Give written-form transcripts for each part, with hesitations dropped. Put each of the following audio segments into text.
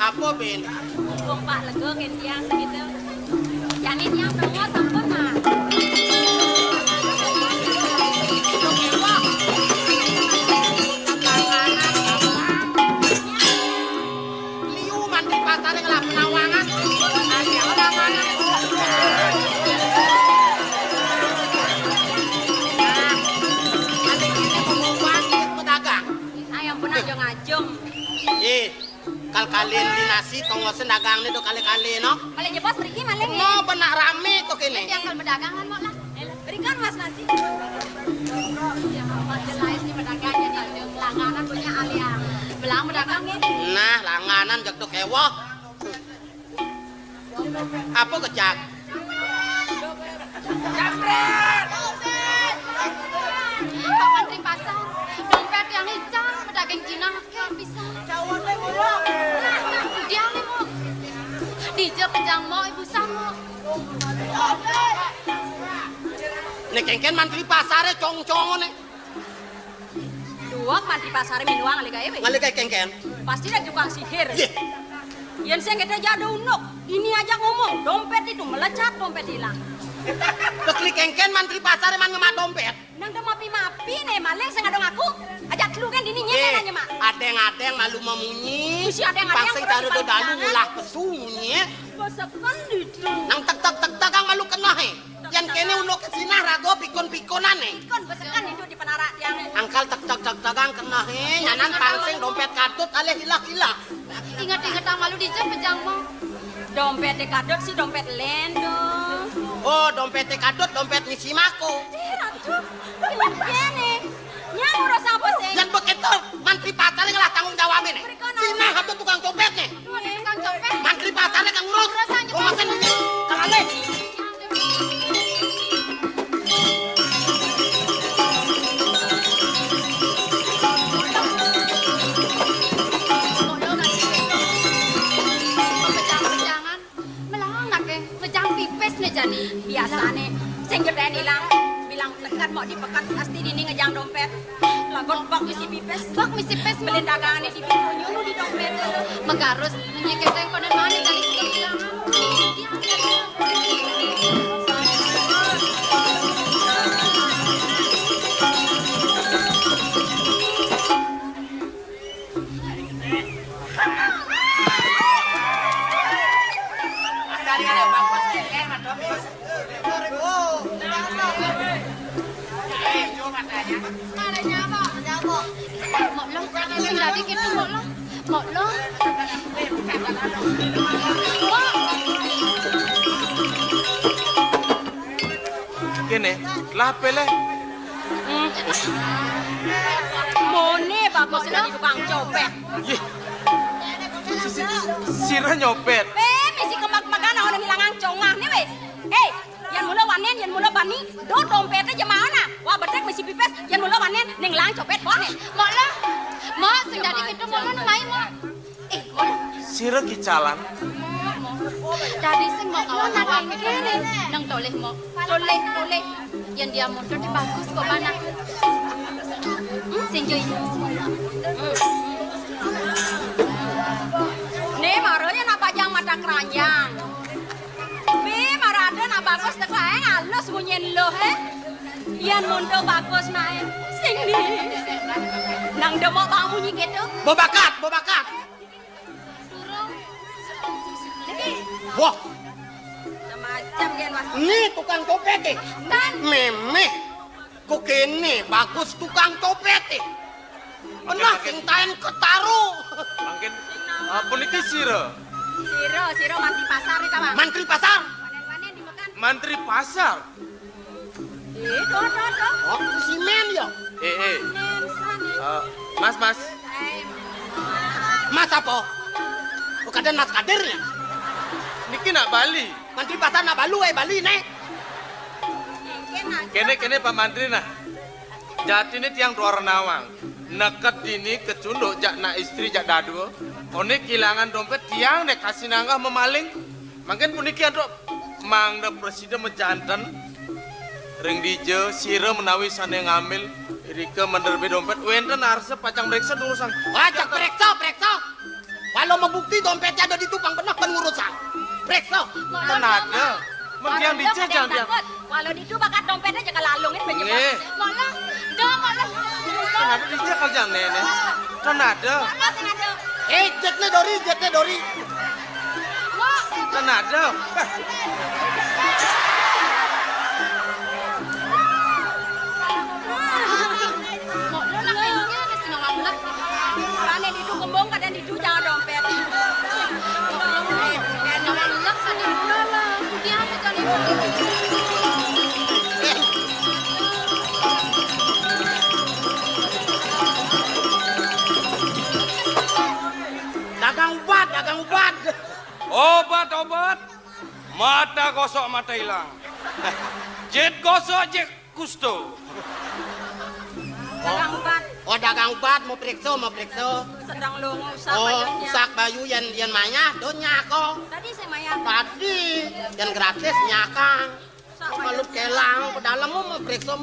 Apa Ben? Wong Pak lega kan tiang gitu. Jane tiang semua sampun mah. Liu mandi pasar ngelap penawangan. Ada orang-orang. Ngajong. Kal-kalin di nasi tonggosen dagang nih do kali-kali no. Paling jebos pergi maling. No benak rame kok kene. Yang kalau berdagang kan mau lah. Berikan Mas nasi. Ya Mas jelas di pedagangnya di langganan punya alia. Belang pedagangnya. Nah, langanan jak do kewoh. Apa kecak? Jambret. Pak Menteri Pasar, dompet yang hitam, pedagang Cina bisa. Cawane mulu. Dia nih mau. Dijep pejang mau ibu sama. Nek kengken mantri pasare cong-cong nih. Dua Menteri Pasar minuang ngali gawe. Ngali kayak kengken. Pasti ada tukang sihir. Ye. Yang saya kata jadi unuk. Ini aja ngomong, dompet itu melecat, dompet hilang. Bekli kengken mantri pasare man ngemak dompet. Nang do mapi-mapi nih, maling saya ngadong aku. Ajak lu kan dini nanya mak. Adeng-adeng malu memunyi. Si adeng-adeng Pangsing taruh do dalu ulah pesunyi. Masakan itu. Nang tek-tek kang malu kena he. Yang kene ulo kesinah rago pikun-pikunan he. Kon besekan itu di penarak tiang. Angkal tek-tek kang kena he. Nyanan pangsing dompet kadut alih hilah-hilah. Ingat-ingat ang malu dijep pejang mau. Dompet dekadot si dompet lendo. Oh, dompet kadut, dompet ngisi mako. Aduh, ini. Nya ngurus apa sih? Yang begitu, mantri pasarnya ngelah tanggung jawab ini. Cina itu tukang copet nih. Tukang copet. Mantri pasarnya kang ngurus. Ngomongin ini. Kalale. Biasane sing geden ilang bilang tekan mau dipekat pasti dini ngejang dompet lagon bak misi pipes beli dagangane di pintu nyuruh di dompet megarus nyeketeng konen mana dari Kene, lapele. Mone bagus dari tukang copet. Yih. Sira nyopet. Misi kemak-makan orang hilangan congah nih weh. Yang mula wanen, yang mula bani, do dompetnya jemana? Wah betek misi pipes, yang mula wanen, neng lang copet bone. Mak lah, mak sing dari kita mau namai mak. Sira kicalan. Dari sing mau kawan-kawan kene, nang toleh mak. Toleh. Yang dia motor di bagus kok mana? Sing joy. Nih marahnya nak pajang mata keranjang. Marada nak bagus tak lain halus munyen lo he. Yan mondo bagus nae. Sing di. Nang demo bang munyi gitu. Bobakat. Wah, Macam gen mas. ini tukang copet eh. Kan Memeh. Kok kene bagus tukang copet eh. Nah, sing taen ketaru. Mungkin apa niki sira? Siro mantri pasar nih kawan. Mantri pasar. Wanen dimakan. Mantri pasar. Do. Oh, simen ya. Mas. Mas apa? Bukan ada mas kadernya. Niki nak Bali. Mantri pasar nak Bali nih. Kene Pak Mantri nah. Jati ini tiang dua renawang. Neket dini kecunduk jak nak istri jak dadu. One kehilangan dompet tiang nek kasih nanggah memaling. Makin puniki andro mangda presiden menjantan. Ring dije sira menawi sane ngambil Rika menderbe dompet wenten arse pacang periksa dulu sang. Wajak periksa. Walau membuka bukti dompetnya ada di tupang benar pengurusan. Periksa. Tenaga. Mendiang dicek jangan. Walau di itu bakat dompetnya jaga lalungin Nggih. penyebab. Malah, dah malah. Kenapa dicek kalau jangan nenek? Tenaga. Malah senada. Jetnya Dori. Wah, Tenaga. mau lo nak kayaknya ada singa ngambek. Karena di itu kembung kadang di itu jangan dompet. Jangan lelak sani lah. Dia apa jadi? Dagang ubat. Obat. Mata gosok mata hilang. Jet gosok jet kusto. Dagang ubat. Oh dagang ubat mau periksa. Sedang lo ngusah Oh bayarnya. sak bayu yan maya donya ko. Tadi saya maya. Tadi yang gratis nyakang. Sak Malu kelang ke dalam mau periksa.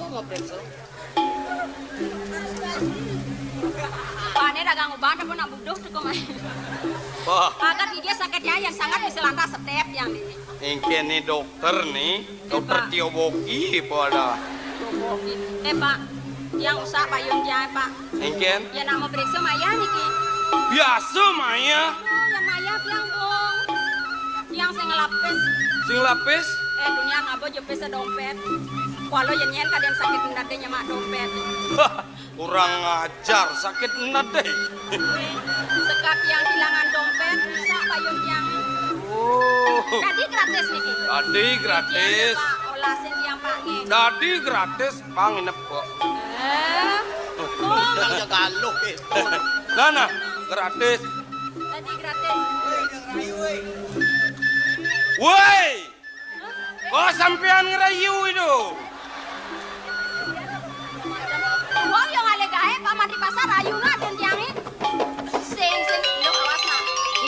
Pak ini dagang ubat apa nak buduh tuh kemana? Wah, Agar dia sakitnya yang sangat bisa lantas step yang ini. ini nih dokter nih. Dokter Pak. Tio Boki pada. Pak, yang usah payung dia Pak. Ingken Ya nama periksa maya nih ki. biasa Maya. Oh, yang maya yang bong. Yang saya ngelapis. Sing lapis. Dunia ngabo jepes dompet. Walau yang nyen kadang sakit nadanya mak dompet. Kurang ajar sakit enat deh. Sekat yang kehilangan dompet bisa payung yang. Oh, Tadi gratis nih ki. tadi gratis. Pak, olasin yang Pak nge. Tadi gratis panginep kok. Yang jaga lo itu. Nah, gratis. Tadi gratis. Woi, kok sampean ngerayu itu? Wah, yang ale gae paman di pasar ayu na den tiange. Sing lo awas na.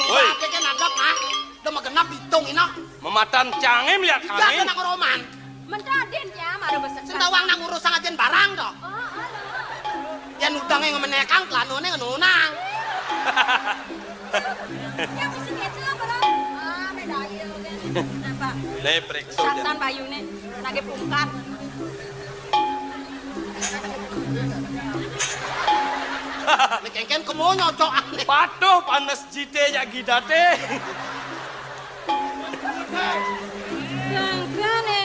Woi. Woi, kan nadap mah. Udah mah genap hitung ina. Mematan canggih melihat Tidak kami. nang roman. Mentraden ya maru besek. Sentawang nang urusan ajen barang toh. Yan udangnya ngemenekang planone ngenunang. Ya mesti kece apa lah? Beda aja kan. Apa? Lebrek Saksan bayune nage pungkat. Lekengken kemo nyocok aneh. Patuh panas jite ya gidate. Yang kene.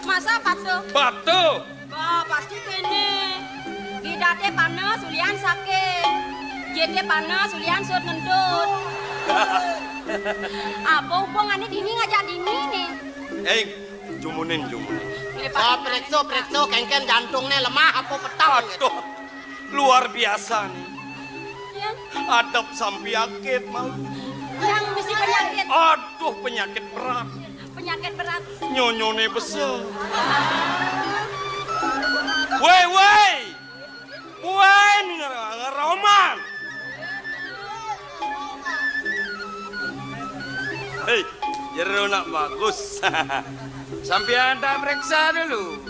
Masa patuh? Patuh. Wah, pasti kene. Gidate panas, ulian sakit. Jete panas, ulian sut ngendut. Apa hubungannya dini ngajak dini nih? Jumunin. Oh, periksa, kengken jantungnya lemah apa petang gitu. Aduh, luar biasa nih. Ya, Adab sampiakit mau. yang mesti penyakit. Aduh, penyakit berat. Penyakit berat. Nyonyone besar. Woi, ngeroman. Hei, jero nak bagus. Sampean tak periksa dulu.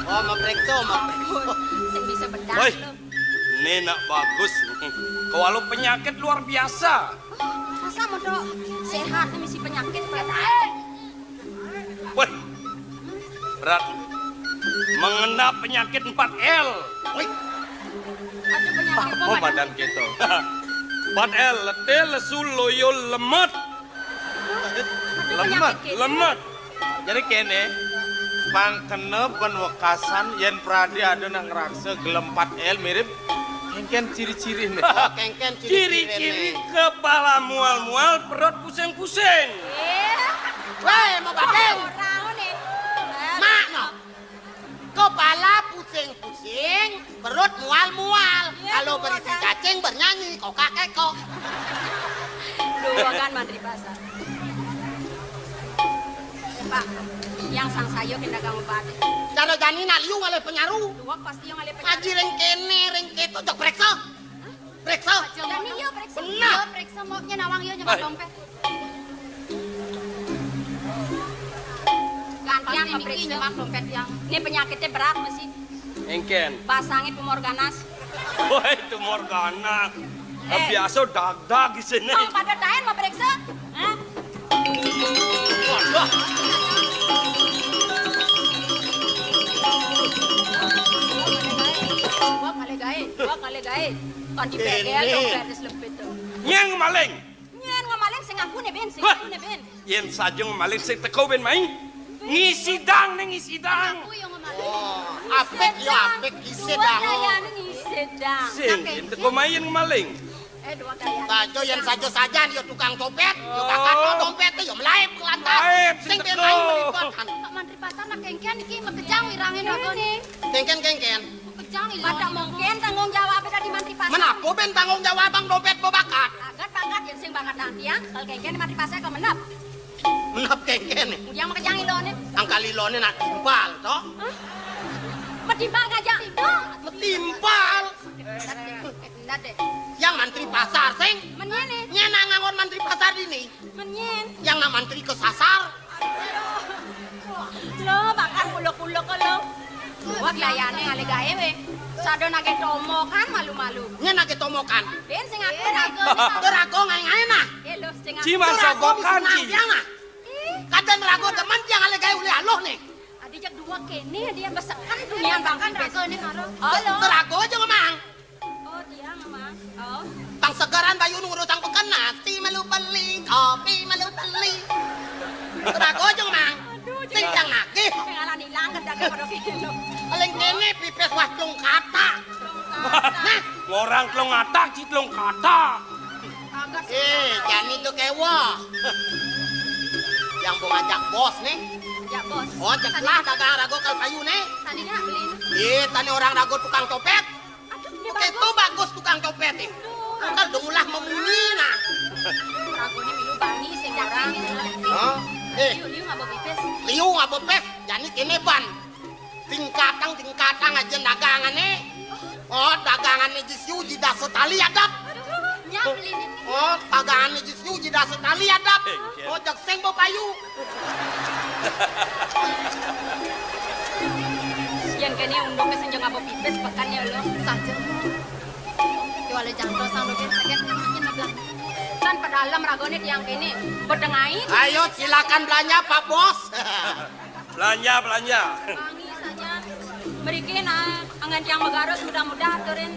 Oh, mau periksa. Sing bisa bedak Woi, lo. ini nak bagus nih. Kalau penyakit luar biasa. Masa mau dok sehat nih mesti penyakit berat. Woi, berat. Mengena penyakit 4L. Woi, Ada penyakit Oh, apa? badan kita. 4L, letih, lesu, loyo, lemet. Lemet. Jadi kene pangkene penwekasan yen pradi ada nang ngeraksa gelem 4L mirip kengken ciri-ciri nih. oh, kengken Ciri-ciri kepala mual-mual, perut pusing-pusing. Woi, mau bateng. Orang nih. Mak no. Kepala pusing-pusing, perut mual-mual. Kalau berisi cacing bernyanyi, kokak-kekok. Dua kan mantri pasar. Pak, yang sang sayo kita kamu pade. Cara jani naliu ngale penyaru. Dua pasti yang ngale Aji rengkene, rengketo, jok periksa. Periksa. Jadi yo periksa. Benar. Yo periksa maunya nawang yo nyebat Hai. dompet. Gantian periksa nyebat dompet yang. Ini penyakitnya berat masih. Engken. Pasangnya tumor ganas. Woi, tumor ganas. Biasa dag-dag di sini. Mau pada tahan mau periksa? Hah? Waduh. Gua kali gae. Kan di PGL dompet lebih tuh. Nyeng maling. Nyen ngamaling sing aku nih Ben, sing aku nih Ben. Yen saja maling sing teko ben mai. Ngisi dang ning ngisi dang. Aku yang ngamaling. Oh, apik ya apik isedang. Kayane ngisedang. Sing yen teko mai yen maling. Dua kayane. Saja yang saja-saja dia tukang copet, yo kakak no dompet yo melaip ke lantai. Melaip, Sing sing main teko. melibatkan. Pak Menteri Pasar nak kengken iki mekejang wirangin ragone. Kengken. Mekejang iki. Pada mungkin tanggung jawab dari Menteri Pasar. Menapa ben tanggung jawab bang dompet bakat? Agat bakat yang sing bakat nantiang, kalau kengken Menteri Pasar kau menap. Menap kengken nih. Yang mekejang ilone. Angka lilone nak timpal toh. Metimbang aja. Timpal. Nade. Yang menteri pasar sing Menyen nyena ngangon menteri pasar ini. Menyen. Yang nak menteri kesasar. Lo bakal kuluk-kuluk lo. Wah layane ale gawe we. Sado nage tomo kan malu-malu. Nyena ketomokan. Ben sing aku rago. Terago ngai-ngai nah. Lo sing aku. Ciman sogokan ci. Kadang rago teman yang ale gawe oleh aloh nih. Adi jak dua kene dia besekan dunia bangkan rago ni karo. Halo. Terago aja ngomong. Oh dia ngomong. Oh. Tang segaran bayu nunggu sang pekan nasi malu beli, kopi malu beli. Terago aja ngomong. Sing yang nagih. Pengalan hilang kendake pada kene. Paling kene pipes wah tlung kata. Nah, Orang tlong atak ci tlong kata. Jani tuh kewa. Yang mau ngajak bos nih. Ya bos. Oh, ceklah dagang rago kal payu nih. Tadinya beli. Tani orang rago tukang copet. Aduh dia Oke, itu bagus tukang copet nih. Angkal dungulah memuni nah. rago ni milu bangi sing jarang. Oh, Liu ngabo pipes. liu ngapa pes? Jani kene ban. Tingkatang aja dagangan nih. Oh, dagangan nih jisiu jidah setali adap. Nya beli ni. Oh, dagangan nih jisiu jidah setali adap. Oh, jak seng bo payu. Yan kene undok ke senjang ngabo pipes pekan ya lo. Saja. Jual jangkau sang dogen sakit namanya nablang. Kan pada alam ragone tiang kene berdengain. Ayo silakan belanja Pak Bos. Belanja. Wangi saja. Mereka na angan tiang Megaros mudah-mudah turin.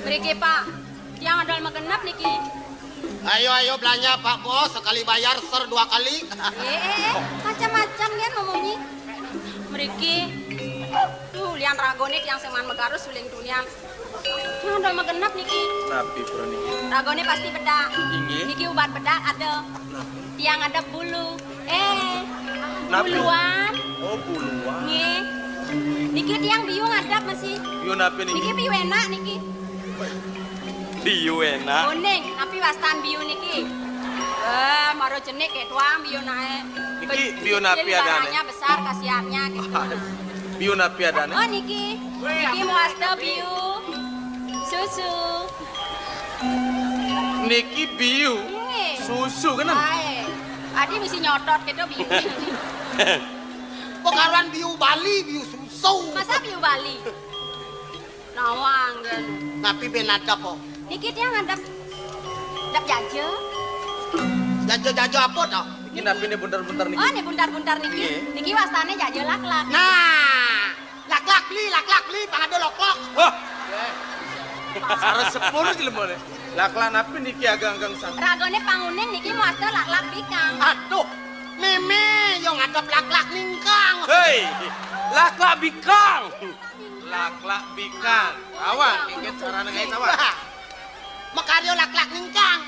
Mereka Pak, tiang adal magenap niki. Ayo belanja Pak Bos, sekali bayar ser 2 kali. Macam-macam kan ngomongnya. Mereka tuh lian ragone tiang seman Megaros suling tunian. Tiang adal magenap niki. Tapi bro nih. Ragone pasti bedak. Inggih. Niki ubat bedak ada. Tiang ada bulu. Napi? Buluan. Oh buluan. Nggih. Niki tiang biu ngadap masih. Yun napi nih. Niki biu enak niki. Biu enak. Kuning, tapi wastan biu niki. Maro jenik kayak tuang biu nae. Niki biu napi ada nih? Barangnya besar kasihannya gitu. Biu napi ada nih. Oh niki. Niki mau wasta biu. Susu. Niki biu. Nggih. Susu kan? Ae. Adi mesti nyotot gitu biu. Pekaruan biu Bali, biu susu. Masa biu Bali? Nawang kan. Tapi benada po. Niki dia ngadap jaja. Jajo-jajo apa toh? Niki napi nih bentar-bentar nih. Oh, ini buntar-buntar niki. Iya. Niki wastane jaja lak-lak. Nah, lak-lak beli, pangado lok-lok. Wah, Sarang 10 sih lemone. Lakla napi niki agak-agak sang. Ragone panguning niki wasta lak-lak bikang. Aduh, meme yang ngadep lak-lak ningkang. hei, lakla bikang. Lakla bikang. Awan, kengket cara nengai awan. Makario lak-lak ningkang.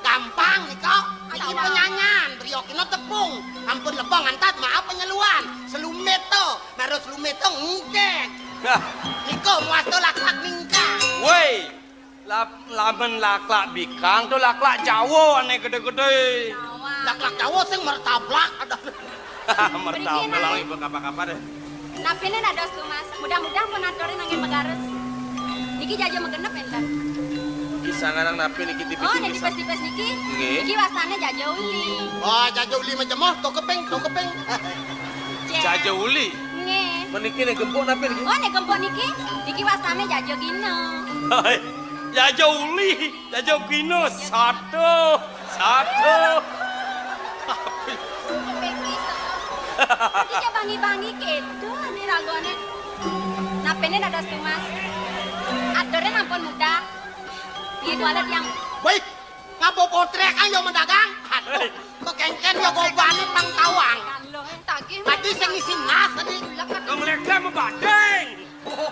Gampang nih kau. Iki penyanyan, riokino tepung. Ampun lebong antat, maaf penyeluan. Selumeto, baru selumeto ngkek. Niko muasto lak-lak ningkang. Woi, lamen lakla bikang tuh lakla Jawa aneh gede-gede. Nawang. Lak-lak Jawa sing mertablak ada. Mertabak. Ibu apa-apa deh. Napine dados tuh Mas. Mudah-mudahan pun atorin angin Megaros. Niki jaja megenep enten. Kisangan napi niki Oh, tipis-tipis. nek tipes-tipes niki. Nggih. Niki wastane jaja uli. Oh, jajo uli majemoh, to kepeng. Jaja uli. Nggih. Meniki nek gempuk napa niki? Oh nek gempok niki wasane jajo gino. Hai, jajo uli, jajo gino satu. Iki bangi-bangi gitu nih ragone. Napene ada mas. Adore ampun muda. Piye kualet yang Woi, ngapa potrek ayo mendagang? Aduh, kekengken yo gobane pang tawang. tagih. Tadi sing isi ngas tadi. Kang leka membadeng. Oh,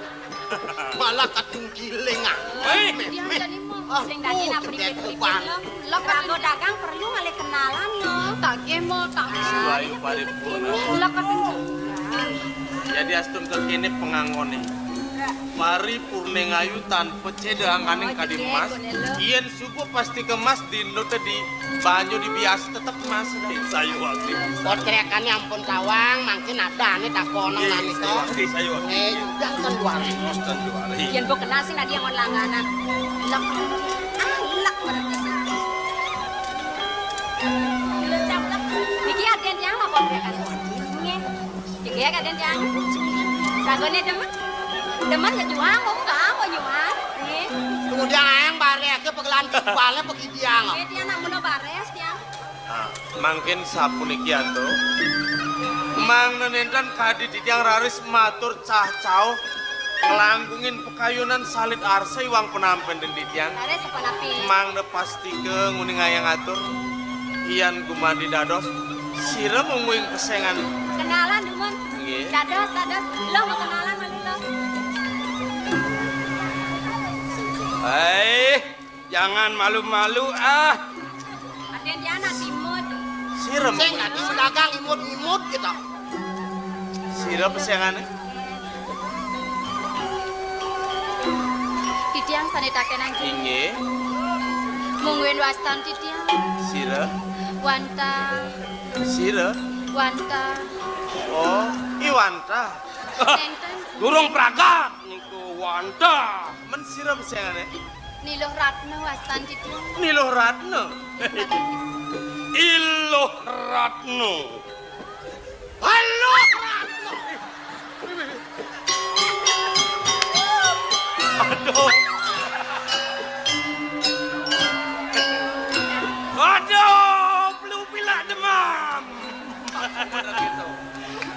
malah katinggiling ah. Hei, Dia jadi mau Ah, sing daging oh, apa gede dikit kuban. lo rago dagang perlu ngale kenalan no. Tagih mau Suayu paripurna. Lo kadang Jadi astun kekini pengangone. Pari purne ngayu tanpa ceda angkaning kadimas. Ien suku pasti kemas di note di banyu di bias tetap mas. sayu wakti. Potrekannya ampun tawang, mungkin ada nih tak kono nani to. Sayu wakti. Udah kan luar. Mostan duari. Yen bo kenal sih nadi yang langganan. Lek lek berarti. Niki aden yang apa kan? Nggih. Iki aden yang. Ragone demen ya juang kok enggak mau juang. Nggih. Kemudian ayang bare ke pegelan kepalnya pergi diang. Nggih dia nak mulo bares dia. Mangkin sapuniki ato. Mang nenentan kadi ditiang raris matur cah cau ngelanggungin pekayunan salit arsa iwang penampen den ditiang. Bares apa napi? Mang ne pasti ke nguning ayang atur. Ian gumandi dados sira munguing kesengan. Kenalan demen. Nggih. Dados lo mau kenalan malu lo. Hei, jangan malu-malu ah. Aden dia nak timut. Sira Sing tadi pedagang imut-imut gitu. sira pesengane. Titiang sanitaken anjing. Inge Mungguin wastan titiang. sira Wanta. oh iwanta. Nenten. Durung pragat niku wanda. Men sira pesengane. Niluh Ratna wastan titiang. Niluh Ratna. Iloh Ratno. Halo. Aduh. Aduh, perlu bila demam.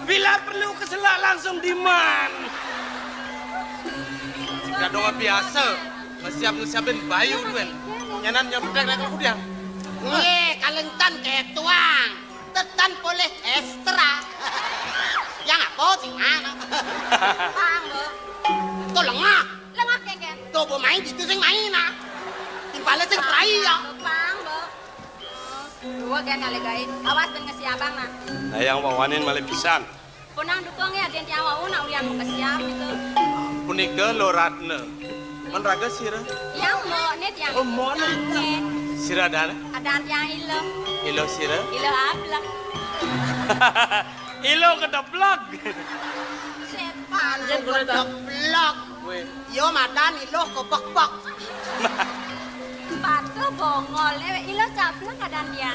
Bila perlu keselak langsung diman. Kadang biasa. Ngesiapin bayu duen. Nyanan nyemprek rek aku dia. Nih, kalentan kayak tuang. Tetan boleh ekstra. Yang apa sih anak? Pang lo. Tuh lengah. Lengah keken. Tuh bermain gitu sing main ah. Timpalnya sing perai ya. Pang lo. Dua kan kali gain. Awas ben ngesi abang nah. Nah yang wawanin malah pisan. Punang dukungnya aden yang wau nak ulian mau kesiap gitu. Punika lo Ratna. Men raga sira. Yang mau net yang. Oh mau Net. sira dana. Ada yang ilo. Ilo sira. Ilo ablak. Ilo kedeblak. Sepan. Jen gue blok. Weh. Yo madan ilo kebek-bek. Patu bongol, ilo caplak kadang dia.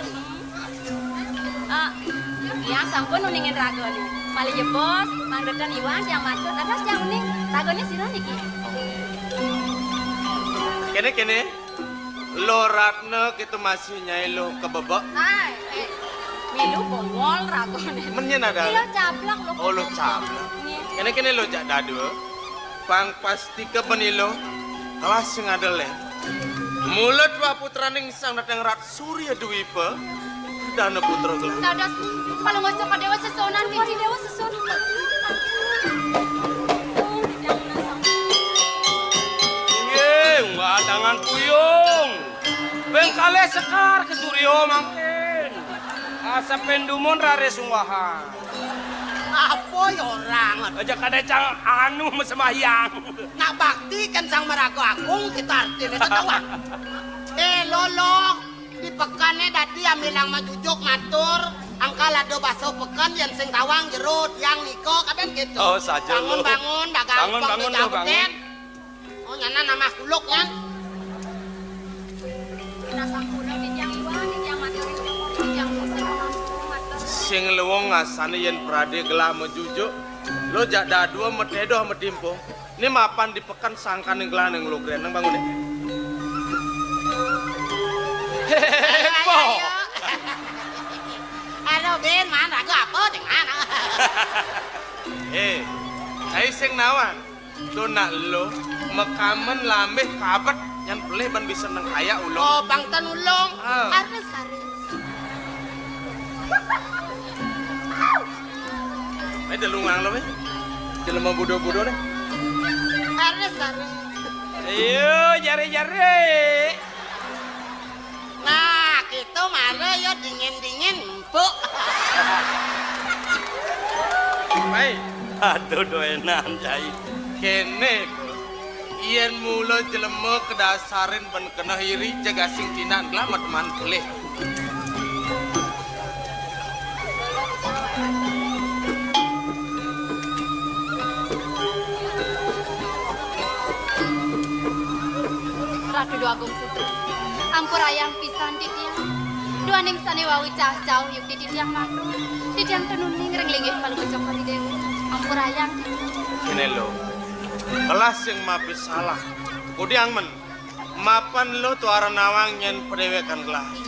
Yang sampun uningin rago nih. Mali jebos, mangdetan iwan yang matur. Atas yang uning, rago nih siro niki. Kene lo Ratna kita masih nyai lo kebebek. Ay, milu bongol rago nih. Menyen ada. Ilo caplak lo. Oh lo caplak. Kene lo jak dadu. Pang pasti ke penilo. Awas sing adele. Mulut dua putra ning sang datang rat Surya Dwipa. Dana putra gelar. Dadas, kalau ngocok ke dewa sesonan, di dewa sesonan. Ye, nggak tangan puyung. Bengkale sekar ke Suryo mangkin. Asa pendumon rare sungwahan. Apa ya orang? Aja kada cang anu sembahyang. Nak bakti kan sang merago agung kita artinya ketahuan. Lolo di pekannya dadi yang bilang majujuk matur. Angkal ada baso pekan yang sing tawang jerut yang niko kadang gitu. Oh, saja lo. Bangun dagang Bangun lo, bangun. Oh nyana nama kuluk kan. Nasang pulau di yang iwan, di yang materi, di yang sesonan. Sing lewong ngasane yen prade gelah mejujuk. Lo jak dadua metedo sama timpo. Ini mapan dipekan sangkan yang gelaneng lo keren nang bangun deh. Hehehe. Aduh Ben, mana aku apa dengan? Saya sing nawan. Tuh nak lo mekamen lambeh kabat yang pelih ban bisa nang kaya ulong. Oh, bang tanulong. Ah. Ares. Ay, dalungang lo eh. Jelema bodoh-bodoh deh. Ares. Ayo, jare-jare. Nah, kita mana ya dingin-dingin empuk. Ay, Aduh doenan cai. kene ko. Iyan mula jelema kedasarin ban kena hiri jaga sing tinan lamat man pelih. Ratu dua agung putu. Ampur ayang pisan titiang. Dua ning sane wawi cah-cah yuk titiang matu. Titiang tenuning renglinggih palu kecokot di dewa. Ampur ayang. Kene lo. Kelas yang mapi salah. Kudiang men. Mapan lo tu aran nawang yen pedewekan kelas.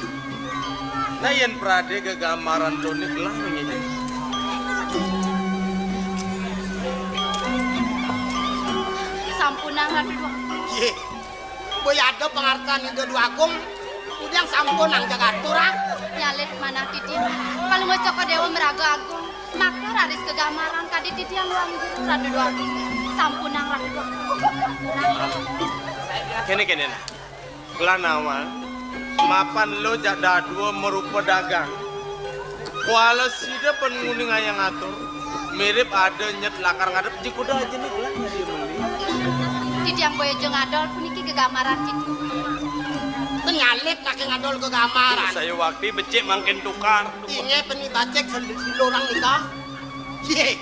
Nah yen prade gegamaran lo ni kelas ngene. Sampunang ratu dua. Ye. Boy ada pengertian itu dua agung. Udiang sampun nang jaga turang. Nyalit mana titiang. Palu kecokot dewa meraga agung. Maka raris kegamaran kadi titiang luang ratu dua agung. Sampunang ratu dua. Kene nah. Kelas nawang. Mapan lo jak dadua merupa dagang. Kuala sida penguning ayang atur. Mirip ada nyet lakar ngadep jikuda aja nih kelas dia meli. Titiang boyo jeung adol puniki gegamaran citu. Nyalip nak ngadol ke gamaran. Saya waktu becek makin tukar. Inge peni bacek silorang nikah. Ye.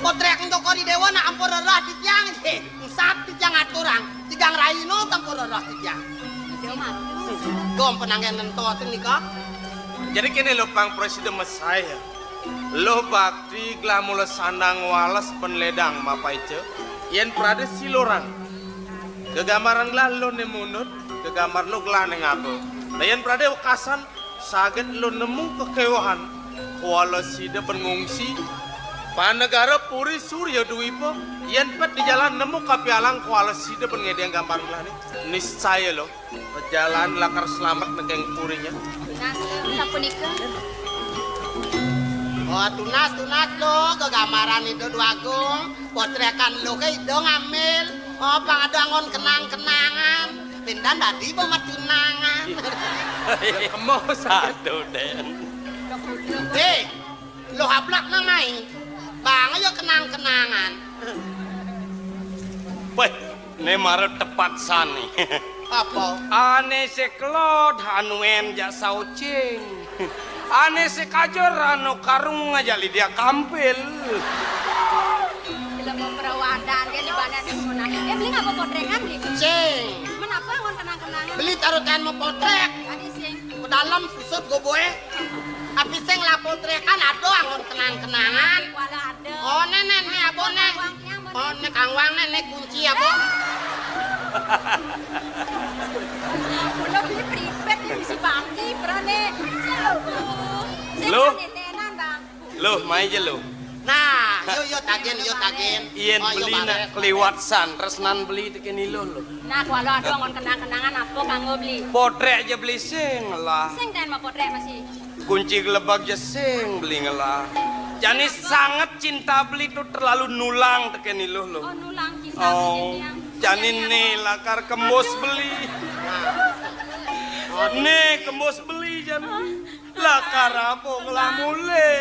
Potrek untuk kori dewa nak ampur rarah di tiang. Ye. Sat di tiang aturang. Tigang raino tampur rarah di tiang. Gom penangan nentoatin nikah. Jadi kini lo pang presiden Mesaya. Lo bakti glah mula sandang walas penledang mapaice. Yen prade silorang. Kegamaran glah lo nemunut. Kegamar lo glah neng apa. Nah yen prade wakasan. Saget lo nemu kekewahan. Kuala sida pengungsi. Panegara puri surya duipo. Yen pet di jalan nemu kapialang kuala sida pengediang gambar glah ni. Niscaya lo. Perjalanan lakar selamat negeng purinya. Sapunika. Oh tunas lo kegamaran itu dua agung. Potrekan lo ke itu ngambil. Oh pangadangon kenang-kenangan. Pindah tadi pematunangan. Kemo Aduh den. Hei, lo hablak nang main. Bang ayo kenang-kenangan. Weh, ne mare tepat sani. Apa? Ane seklod hanuem jak saucing. Ane sekajor anu karung ngajali dia kampil. Bila mau perawadan dia di badan yang mana. Dia beli ngapa potrengan beli? Cing. Menapa ngon kenang-kenangan? Beli taruhan mau potrek. Tadi sih. Ke dalam susut gue boy. Tapi sing lah potrekan ada angon kenang-kenangan. Wala ada. Oh nenek nih abo nih. Oh nek kangwang nenek kunci abo. Udah beli pripet yang bisa bangki berane. Loh? Tenan bang. Loh, mai je lo. Nah, yo tagen. Ien Oh, yo beli bare. nak keliwat san, resnan beli tekeni lo. Nah, kalau ada ngon kenang-kenangan apa kanggo beli? Potrek aja beli sing lah. Sing ten mau potrek masih. Kunci gelebak je sing beli ngelah. Jani sangat cinta beli tuh terlalu nulang tekeni lo. Oh, nulang cinta Oh, jani nih lakar kembos beli. Nih kembos beli jani. Lakar apa ngelah mule.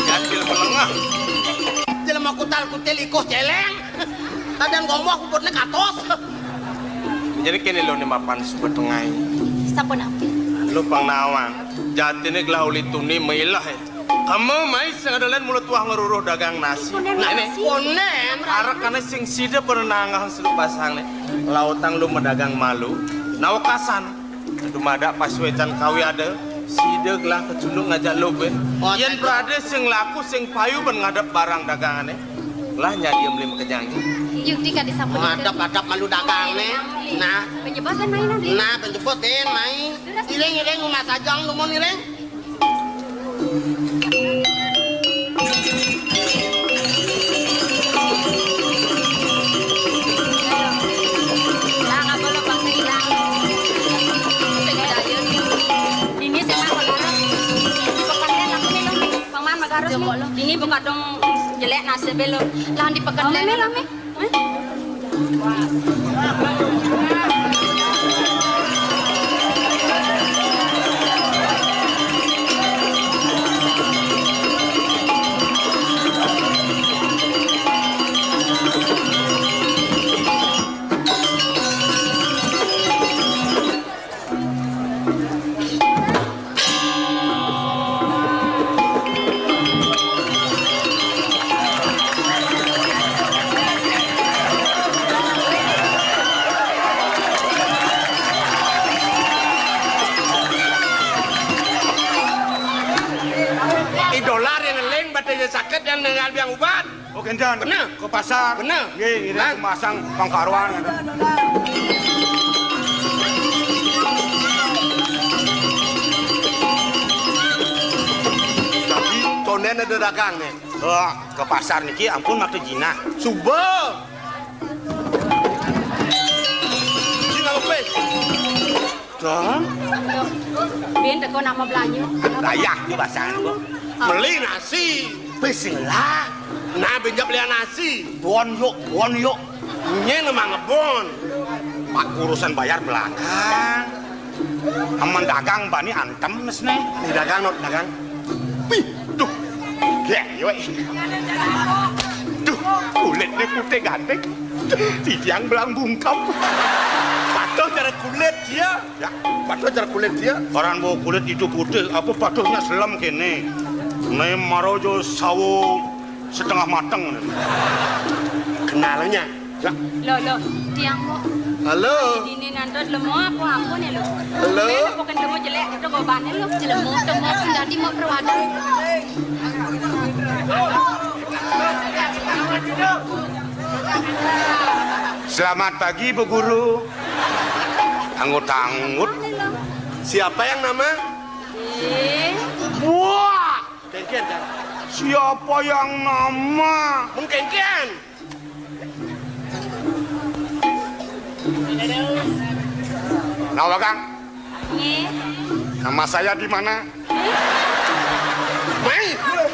Gantil melengah. Jelema kutal-kutil ikoh celeng. Tadian ngomong aku buatnya katos. Jadi kini lo ni mapan suka tengai. Sapun apa? Lo pang nawang. Jati ni glah uli tuni meilah. Kamu mai sing adalan mulut tuah ngeruruh dagang nasi. Nah ini Ponen. arek kana sing sida perenangan seluk pasang nih. Lautang lu medagang malu. Nawakasan. Dumada pas wecan kawi ada. Sida gelah kecundung ngajak lu ben. Yen berada sing laku sing payu ben ngadep barang dagangane. Lah nyadi mlim kenyang. Yuk tika disampun. Adap malu dagang nih. Nah, Penjebotan main nanti. nah penjepotin mai. Ireng rumah sajang lu mau ireng. Lang apa lo bang hilang. Sing daya. Ini sing mah kalau pekan aku nih lo. Bang Man magarus nih. Ini buka dong jelek nasi belo. Lah di pekan lame. Dolar yang ngeleng batanya sakit yang nengal biang ubat. Oh kencan, Bener. ke pasar. Bener. Nggih, ini Lang. masang pangkaruan. Tapi tonen ada dagang nih. Oh, ke pasar niki ampun maktu jina. Subuh. Ini nggak apa Dong, Bin teko nama Belanyu. layak di pasaran kok. Beli nasi. Pesing lah. Nah, benjak beli nasi. Bon yuk. Nye memang ngebon. Pak urusan bayar belakang. Aman dagang bani antem nes nih. Nih dagang, not dagang. Wih, duh. Gewe. Duh, kulitnya putih ganteng. Tiang belang bungkam. Patuh cara kulit dia. Ya, Patuh cara kulit dia. orang bawa kulit itu putih, apa patuhnya selam kene. Nih marojo sawo setengah mateng. Kenalannya. Ya, Lo, tiang mo. Halo. Ini nanti lemo apa nih lo? Halo. Beda bukan demo jelek itu gobannya lo. Jelemo sendiri mau perwadan. selamat pagi Bu Guru. Anggut-anggut. Siapa yang nama? Wah, Kengken kan? siapa yang nama? Mengkengken. Nama Kang, Nih. nama saya di mana? Mai. Aduh,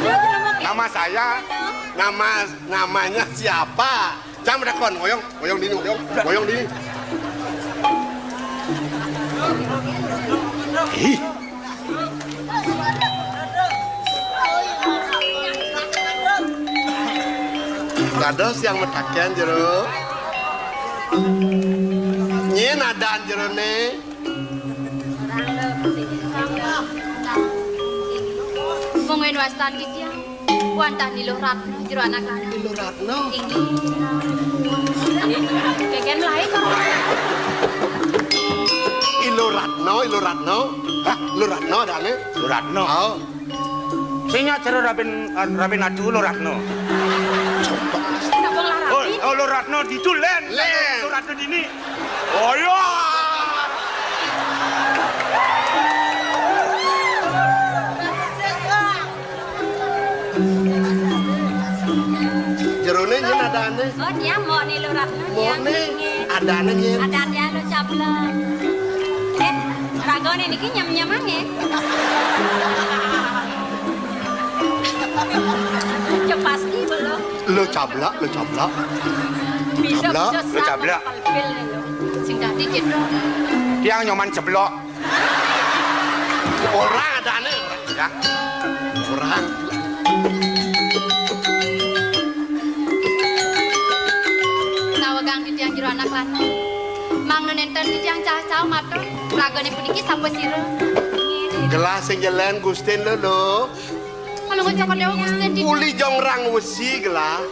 jelemo Nama saya Namanya siapa? Jam rekon, goyong dini. Ih, Kados yang metakian jero. Nye nadaan jero ne. Mungkin wastan gitu ya. Wantah nilo ratno jero anak lanang. Ilu Ratno. Keken mulai kok. Ilu Ratno. Hah, Ilu Ratno adane? Luratno. Oh. Sinya cara Rabin Adu Luratno. Nak bang larapi. Oh, Luratno itu len. Len. Luratno dini. Oh ya. Jerone nye nadane. Oh dia mau nih lo ratno dia. Mone adane nye. Ada dia lo cabla. Ragone niki nyam-nyam ange. Pasti belum. Lo cabla. Bisa Cabla, lo cabla. Sing tadi gitu. Tiang nyoman ceblok. Orang adane. Ya. Orang. Nawagang di tiang jero anak lanang. Mang nenten di tiang cah-cah matur. Ragone puniki sampai sira. Ngene. Gelas sing jalan Gusten lho. Kalau ngucap dewa Gusten di Uli jongrang wesi gelah.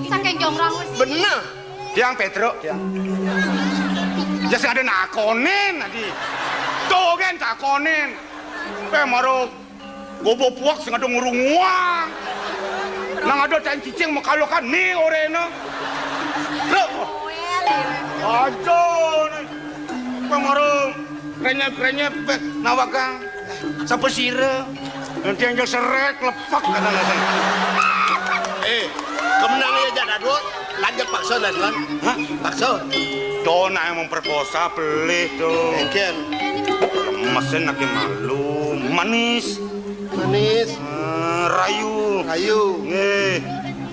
saking jongrang wis. Bener. Tiang Petro, tiang. Jas ada nakonin tadi. Tuh kan nakonin. Maro gobo puak sing ada ngurunguang. Nang ada tan cicing makalokan ni oreno. Lo. Ajo. Maro krenyep nawakang. Sapa sira? Nanti yang seret lepak kadang-kadang. Kemenang ya Jadadwo. Lanjut paksa Nadwan. Hah? Paksa. Dona yang memperkosa pelih tuh. Ken. Mesin lagi malu, manis, Manis. rayu, Rayu.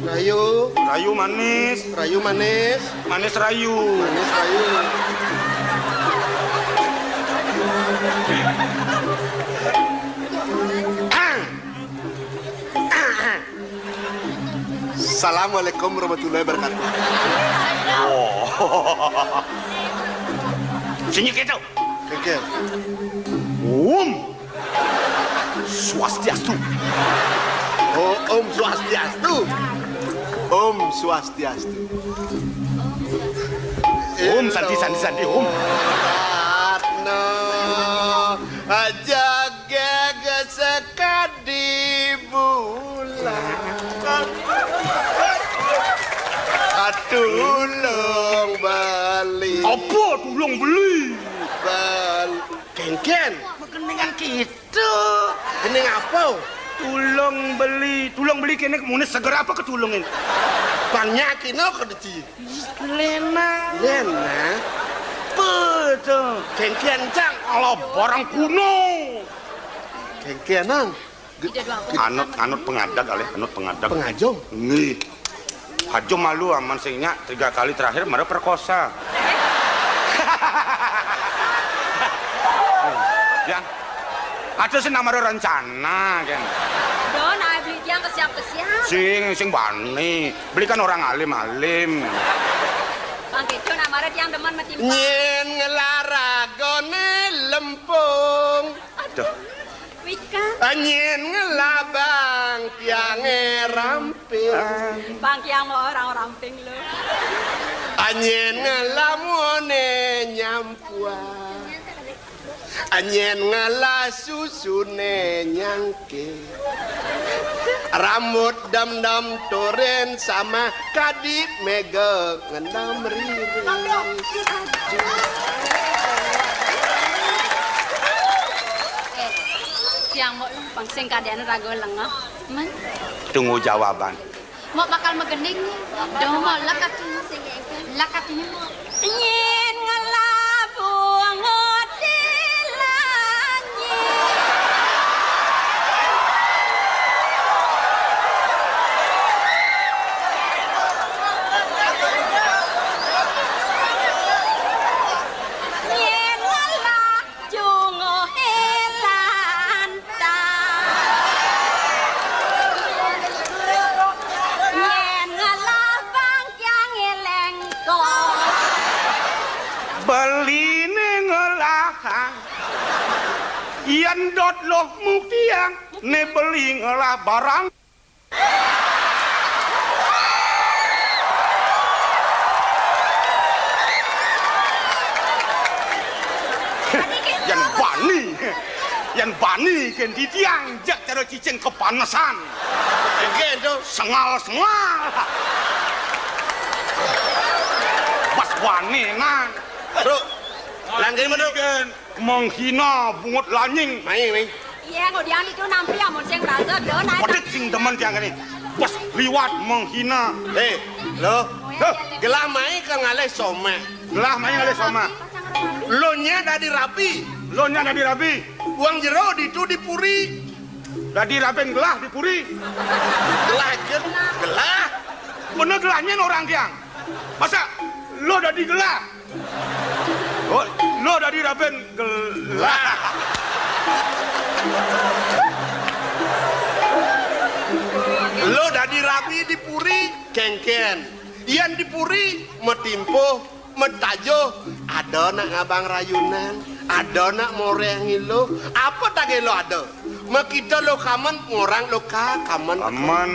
Rayu. rayu manis, Rayu manis. manis rayu. Manis rayu. Assalamualaikum warahmatullahi wabarakatuh. Sini kita. Ken. Swastiastu. Oh, Om Swastiastu. Om Swastiastu. Om santi, Om. Ratno jaga sekadi bulan. Tulung bali. Apa tulung beli? Ken. Keningan kita. Kening apa? Tulung beli kene kemunis segera apa ketulungin? Banyak kino kedeci. Lena. Betul. Ken cang. Ala barang kuno. Kenan. Anut pengadak kali, anut pengadak. Pengajong. Nih. Hajo malu aman singnya 3 kali terakhir mara perkosa. Yang ada sih nama rencana kan. Don, ay beli tiang ke siap. Sing bani, belikan orang alim. Bang Keco namanya tiang demen mati. Nyen ngelaragone lempung. Aduh. Wika. Nyen ngelabang tiange ramping. Bang Kiang mau orang ramping lo. Nyen ngelamone nyampuan. Nyen ngelasusune nyangke. Rambut dam-dam toren sama kadip mega ngendam riri. Tiang mau bang sing kadean rago lengah. Man. Tunggu jawaban. Mau bakal megening. Dong mau lakatinya sing lakatinya. Nyen ngelabung ngotilannya. Nyen ngelajung helanta. Nyen ngelabang yang elengko. Beline ngelahang. Iyan dot loh mukiang ne beli ngelah barang. Yang bani kan di tiang jak cara cicing kepanasan. Ken tuh. Sengal. Pas wani nang. Bro. Langgeng bro. Menghina bungut lanying. Main. Iya, ngodian itu nampi amun sing rasa don ay. Pedek sing demen tiang ini. Pas liwat menghina. Lo. Gelah main ke ngalih some. Gelah main oleh sama. Lo nya dari rapi. Lo nya di rabi. Uang jero itu dipuri. Dadi raben gelah dipuri. Gelah jen. Gelah. Bener gelahnya orang tiang. Masa lo dadi gelah? Oh, lo dadi raben gelah. Lo dari rapi dipuri kengken. Iyan dipuri metimpo metajo ada nak ngabang rayunan, ada nak moreng lo, apa tak lo ada? Makita lo kaman orang lo kaman. Aman.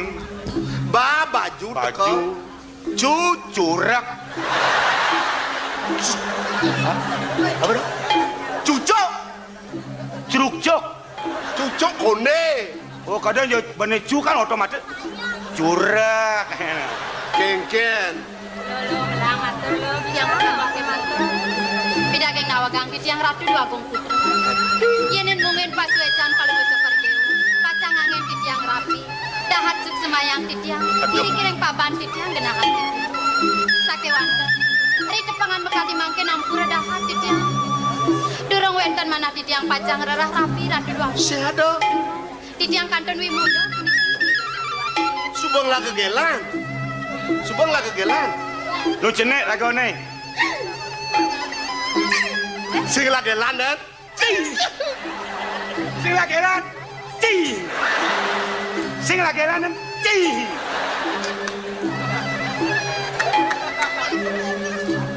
Ba baju teko. Cucurak. Apa tu? Cucuk. Curuk-cuk. Cucuk konde. Oh, kadang je benda cu kan otomatis. Curak. Kengken. Lo melang matur lo yang pakai matur. Pida geng nawagang di tiang ratu dua gong putra. Yenin mungin pas wecan kalau bocor pergeu. Pacang angin di tiang rapi. Dahat suk semayang di tiang. Kiri-kiring paban di tiang genahan di tiang. Sake wanda. Ri tepangan bekati mangke nampura dahat di tiang. Durung wenten manah di tiang pacang rerah rapi ratu dua. Sing ada. Di tiang kanton wimuda. Subang lah kegelan. Subang lah kegelan. Lu cenek lagu ni. Sing lah kegelan dan. Sing lagi lan. Sing lagi lan.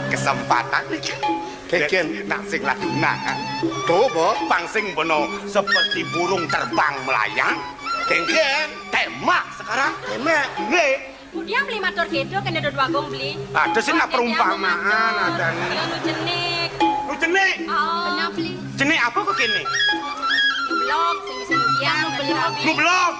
Kesempatan ni. Kengken. Nak sing lagi nak. Tuh, Bo. Pangsing bono seperti burung terbang melayang. Kengken. Tembak sekarang. Emak. Nge. Kemudian beli motor gitu kena dua gong beli. Ada sih nak perumpamaan ada ni. Lu cenik. Lu cenik. Benar beli. Cenik apa kau kini? Lu blok, sing bisa yang lu beli. Lu belum.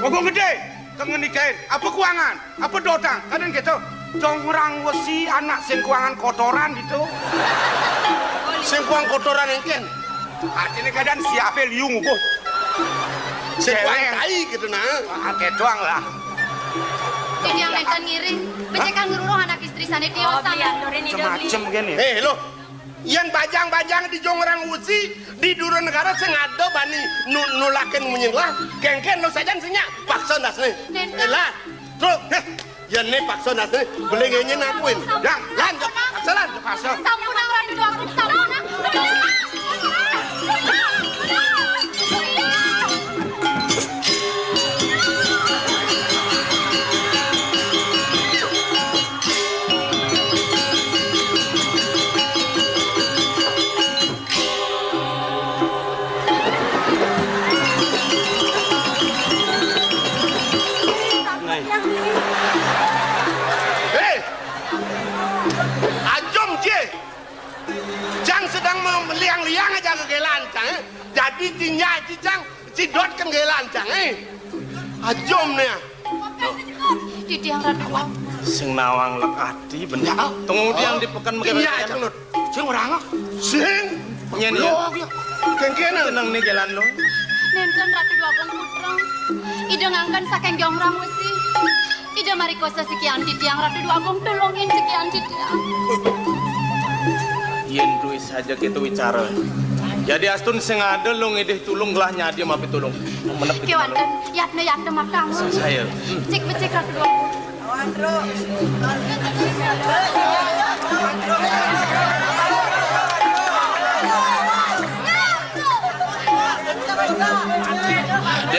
Wong gede. Kangen nikahin. Apa kuangan? Apa dotang? Kadang gitu. Jongrang wesi anak sing kuangan kotoran gitu. Sing kuang kotoran engken. Artinya kadang siapa liung kok. Sing kuang Cewek. tai gitu nah. Ake doang lah. Jadi yang nenten ngiring. Becekan nguruh anak istri sana dia sana. Semacam gini. Lo. Yan bajang-bajang di jongrang usi di dura negara sing ada bani nulaken menyenglah. Kengken lo sajan sinya paksa nasne. Elah. Terus yan ne paksa nasne boleh ngenyen akuin. Yang lanjut paksa lan paksa. Sampun ang ratu dua gong sampun ang. Ajom je. Jang sedang meliang-liang aja ke gelancang. Jadi tinjai cicang cidot ke gelancang. Ajom nih. Di tiang ratu dua. Sing nawang lek ati bener. Tunggu diang di pekan Iya, megah. Cang Nut. Sing orang ah. Sing. Nyen ya. Lo ya. Kengkena. Tenang nih jalan lo. Nenten ratu dua gong putra. Ida ngangkan saking jongrang wesi. Ida marikosa sekian di tiang ratu dua gong tolongin sekian di tiang. Yen duit saja kita bicara. Jadi astun sing ada lo ngedeh tulung gelah nyadi mapi tulung. Menep Ki wanten yatne matang. saya. Cek becek ratu dua gong.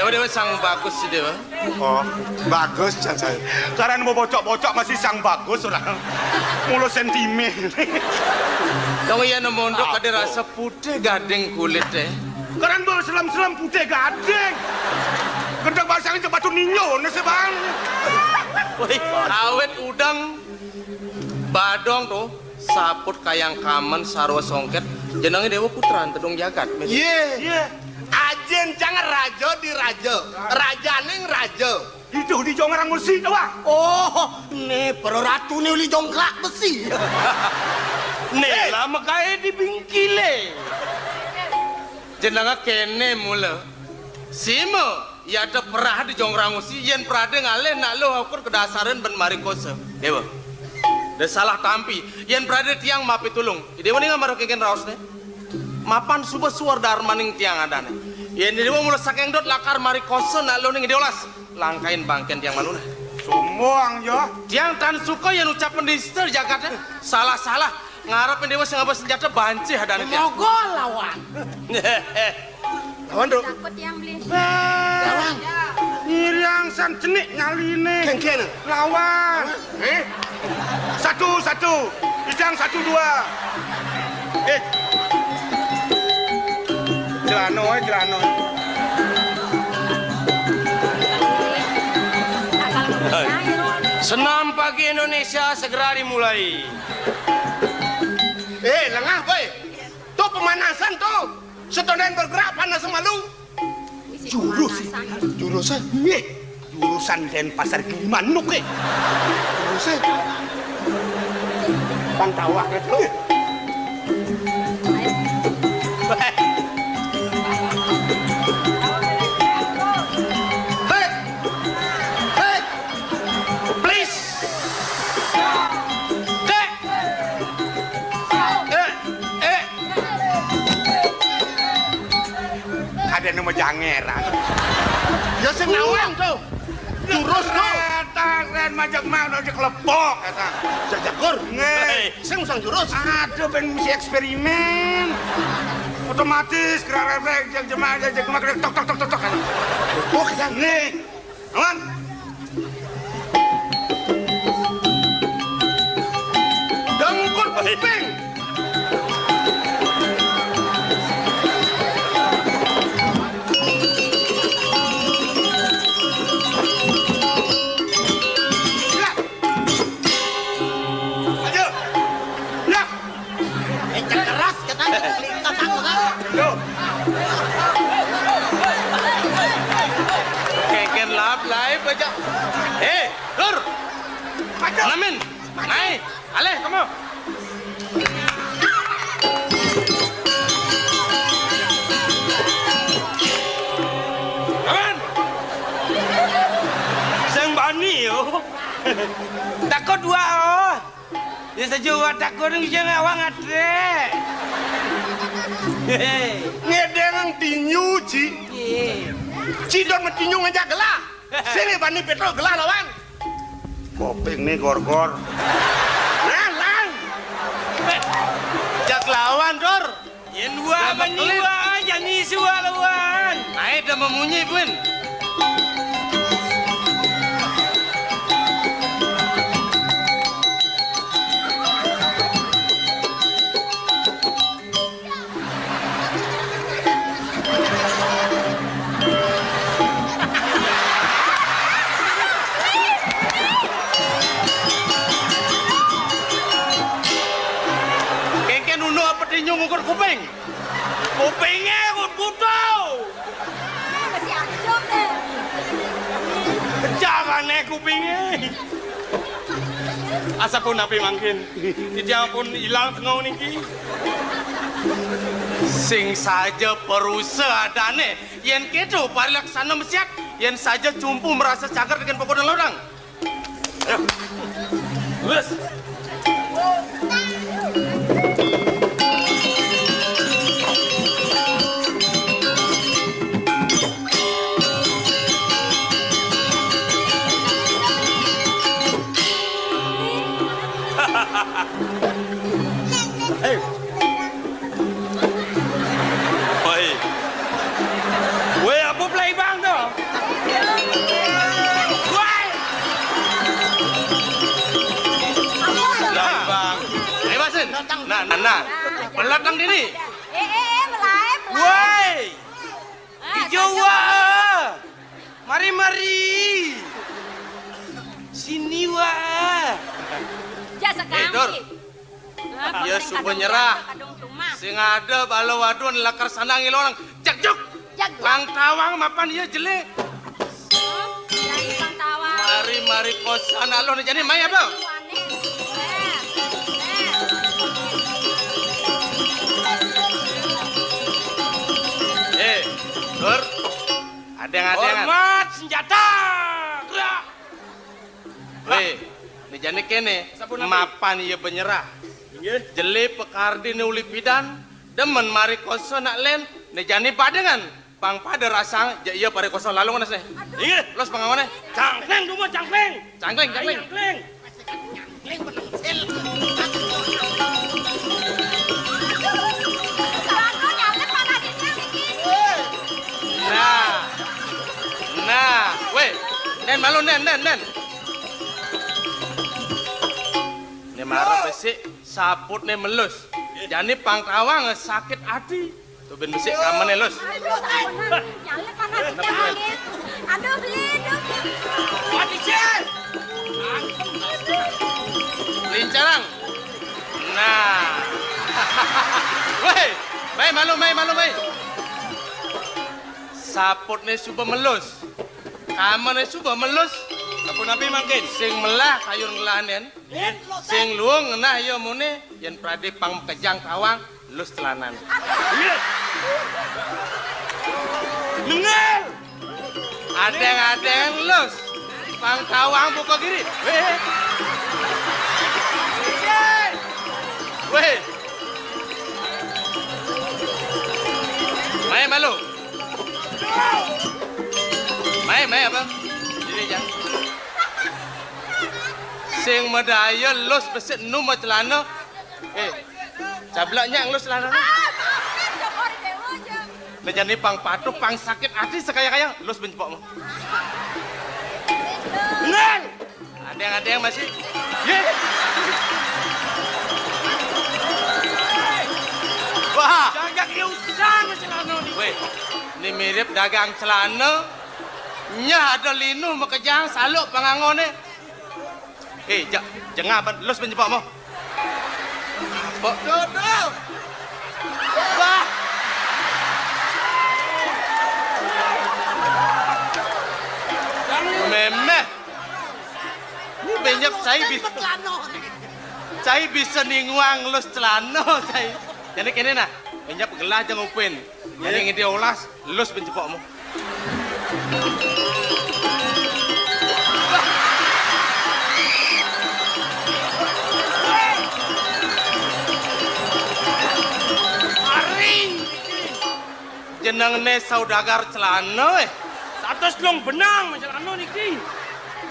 Dewa sang bagus sih dewa. Oh, bagus Cang saya. Karena mau bocok-bocok masih sang bagus orang. Mulu sentimen. Dong iya mondok ada rasa putih gading kulit deh. Karena mau selam-selam putih gading. Gendang basangnya coba tuh ninyo nasi bang. Woi, awet udang badong tuh saput kayang kamen sarwa songket jenengnya dewa putra tedong jagat. Iya. Ajen jangan raja di raja. Raja neng raja. Itu di jongrang musik tuh ah. Oh, nih para ratu nih uli jongklak besi. Nih lama kaya dibingkile. Jenengnya kene mula. Simo, ya ada perah di jongrang musik. Yen perah ngale nak lo ukur kedasaran ben mari kosa. Dewa. Dah salah tampi. Yen perah tiang mapi tulung. Dewa nih ngamar keken raos nih. Mapan subuh suar darmaning tiang ada nih. Yen dewa mula sakeng dot lakar mari kosa nak lo nih deolas. Langkain bangken tiang malu nih. Sumuang ya. Tiang tan suka yang ucap pendister jagatnya. Salah-salah. Ngarap dewa sing ngabas senjata banci ada nih tiang. Mogol lawan. Lawan dong. Takut yang beli. Lawan. Iriang san cenik ngaline. Kengkena. Lawan. Satu. Ijang 1, 2. Jelano. Senam pagi Indonesia segera dimulai. Lengah boy. Tuh pemanasan tuh. Setonen bergerak panas semalu. Jurusan. Jurusan Denpasar Gilimanuk Jurusan. Pantawak itu. Hey. Please. Ada nama jangeran. Ya sing nawang tuh. Jurus tuh. Ren majak mau aja kelepok kata. Jajakur. Sing usang jurus. Aduh ben mesti eksperimen. Otomatis gerak refleks yang jemaah tok. Oh, kan. Nih. Aman. Dengkul kuping. Keras katanya lintas aku kan. Keken lap live aja. Lur. Namin. Naik. Aleh kamu. Aman. Sang bani yo. Takut dua oh. Ya saja takut ng jangan awang atre. Ngedeng tinyu ci. Cidon metinyu ngejak gelah. Sini bani petro gelah lawan. Koping nih gor-gor. Lang. Jak lawan Dor. Yang dua menyiwa aja nih suwa lawan. Naik dah memunyi pun. Tinju ngukur kuping. Kupingnya ikut butuh. Masih acok deh. Jangan kupingnya. Asa pun api mangkin. Tidak pun hilang tengau niki. Sing saja perusahaan adane. Yen kedo parilaksana mesiak. Yen saja cumpu merasa cagar dengan pokok dan lorang. Ayo. Lulus. Hey. Oi. Weh, apa play bang tu? Woi. Lah bang. Ayo basin. Nah. Belakang dini. Melai. Woi. Hijau wah. Mari. Sini wah. Ya sekarang. Dor. Ya subuh nyerah. Sing ada balo wadon lakar sanang ilorang. Jak. Lang tawang mapan ya jelek. Lang tawang. Mari kosan alon jadi mai apa? Dor. Adeng-adengan. Hormat senjata. Gerak. Weh, ni jane kene mapan ieu penyerah. Jeli pekardi ni uli pidan demen mari koso nak len ni jani padengan pang pada rasang ja iya pare koso lalu nganas ne. Ingat los pangawane. Cangkleng dulu cangkleng. Cangkleng. Cangkleng. Nah, weh, nen malu nen. marah besik saput nih melus. Jadi pangtawang sakit hati. Tuh ben besik kaman elus. Nyalek mana nyalek. Aduh beli. Mati Cen. Lincarang. Nah. Woi, malu. Saput nih suba melus. Kaman nih suba melus. Apa nabi mangkin? Sing melah kayun ngelanen. Sing luang nah yo mune yen prade pang kejang tawang lus telanan. Nengel. Adeng lus. Pang tawang buka kiri. Weh. Mai malu. Mai apa? Ini jangan. Sing medaya lus besit nu ma celana. Cablaknya ngelus celana. Nah jadi pang patuh, pang sakit hati sekaya-kaya lus bencepok mo. Nengel. Ada yang masih. Wah, Dagang iusan celana ni. weh, ini mirip dagang celana. Nya ada linu makejang saluk pangangone. Jangan apa, lus bencepok mo. Dodol. Wah. Memeh. Ini banyak saya bisa ninguang lus celana saya. Jadi kene nah, banyak gelah jangan upin. Jadi ngidi olas lus bencepokmu. Jeneng ne saudagar celana Atas long benang celana niki.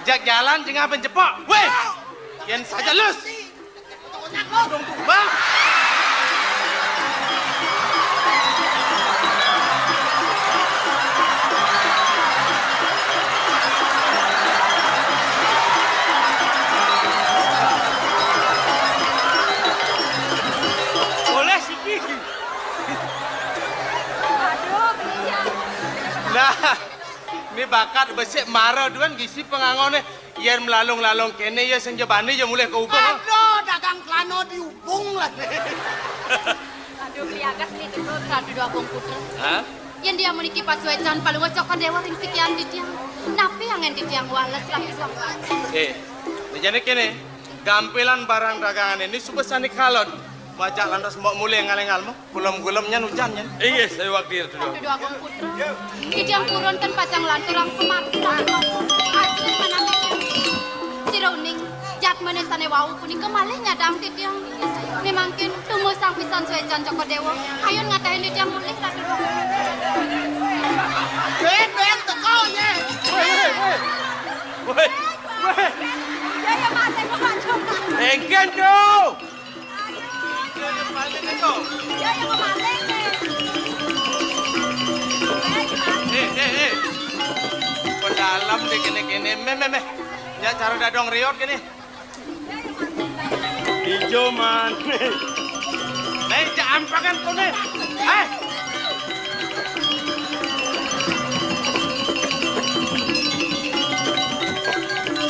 Jak jalan jangan bencepok. Weh. Yen saja lus. Bang. Boleh siki. Aduh beli. Nah, ini bakat besik marah duan gisi pengangone yen melalung-lalung kene ya sing jebane ya mulai ke ubung. Aduh, dagang klano diubung lah. Aduh beli agas nih dulu radu dua komputer. Hah? Yang dia meniki pasuecan paling ngocokan dewa ring sekian di tiang. Napi yang di tiang wales lagi suang. Jadi kene gampilan barang dagangan ini subesani kalon. Bajak lantas mbok mulai ngalengal mo, gulem-gulemnya nujannya. Iya, saya waktu itu. Radu dua komputer. Di tiang turun kan pacang lanturang kemari. Ajin mana si Rauning jat menesane wau puni kemalih nyadang ti tiang. Ni mangkin tumu sang pisan suecan joko dewa. Ayun ngatahin di tiang mulih radu dua. Ben teko ye. Woi. Ya mate ko macam. Engken tu. Ya ko mate. Pedalam di kene-kene meh. Ya cara dadong riot kene. Hijau man. Nah, jangan pakan kone.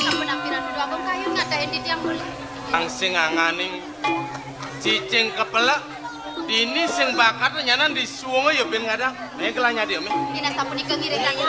Sampun ampiran dua abang kayu ngatahin di tiang mulih. Ang sing anganing cicing kepelak dini sing bakat nyanan disuwunge ya ben ngadang. Nek kelanya dia me. Dina sampun ikengiring lagi.